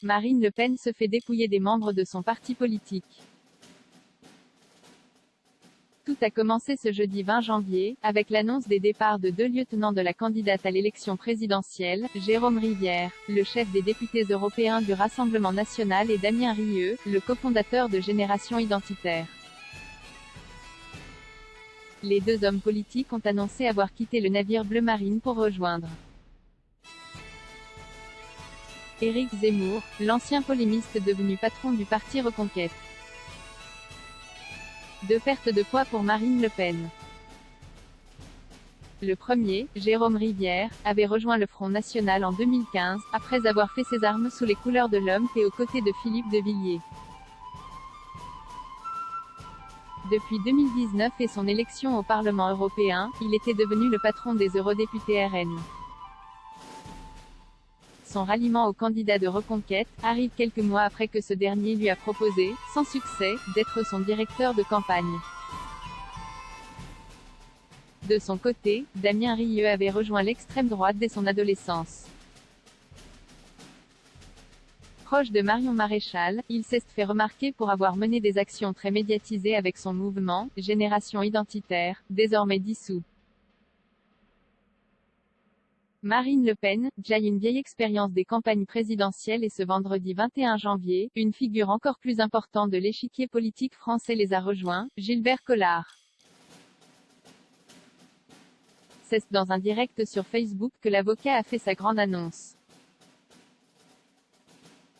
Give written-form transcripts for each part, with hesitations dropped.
Marine Le Pen se fait dépouiller des membres de son parti politique. Tout a commencé ce jeudi 20 janvier, avec l'annonce des départs de 2 lieutenants de la candidate à l'élection présidentielle, Jérôme Rivière, le chef des députés européens du Rassemblement national, et Damien Rieu, le cofondateur de Génération Identitaire. Les deux hommes politiques ont annoncé avoir quitté le navire Bleu Marine pour rejoindre Éric Zemmour, l'ancien polémiste devenu patron du parti Reconquête. Deux pertes de poids pour Marine Le Pen. Le premier, Jérôme Rivière, avait rejoint le Front National en 2015, après avoir fait ses armes sous les couleurs de l'Homp et aux côtés de Philippe de Villiers. Depuis 2019 et son élection au Parlement européen, il était devenu le patron des eurodéputés RN. Son ralliement au candidat de Reconquête arrive quelques mois après que ce dernier lui a proposé, sans succès, d'être son directeur de campagne. De son côté, Damien Rieu avait rejoint l'extrême droite dès son adolescence. Proche de Marion Maréchal, il s'est fait remarquer pour avoir mené des actions très médiatisées avec son mouvement, Génération Identitaire, désormais dissous. Marine Le Pen, déjà une vieille expérience des campagnes présidentielles, et ce vendredi 21 janvier, une figure encore plus importante de l'échiquier politique français les a rejoints, Gilbert Collard. C'est dans un direct sur Facebook que l'avocat a fait sa grande annonce.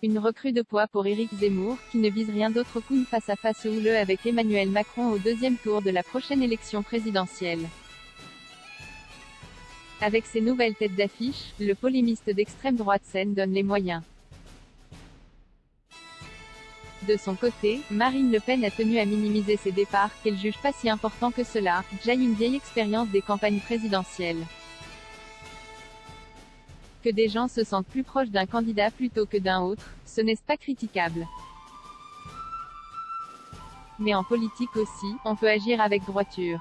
Une recrue de poids pour Éric Zemmour, qui ne vise rien d'autre qu'une face-à-face houleux avec Emmanuel Macron au deuxième tour de la prochaine élection présidentielle. Avec ses nouvelles têtes d'affiche, le polémiste d'extrême droite s'en donne les moyens. De son côté, Marine Le Pen a tenu à minimiser ses départs, qu'elle juge pas si importants que cela, déjà une vieille expérience des campagnes présidentielles. Que des gens se sentent plus proches d'un candidat plutôt que d'un autre, ce n'est pas critiquable. Mais en politique aussi, on peut agir avec droiture.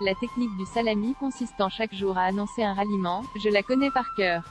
La technique du salami consistant chaque jour à annoncer un ralliement, je la connais par cœur.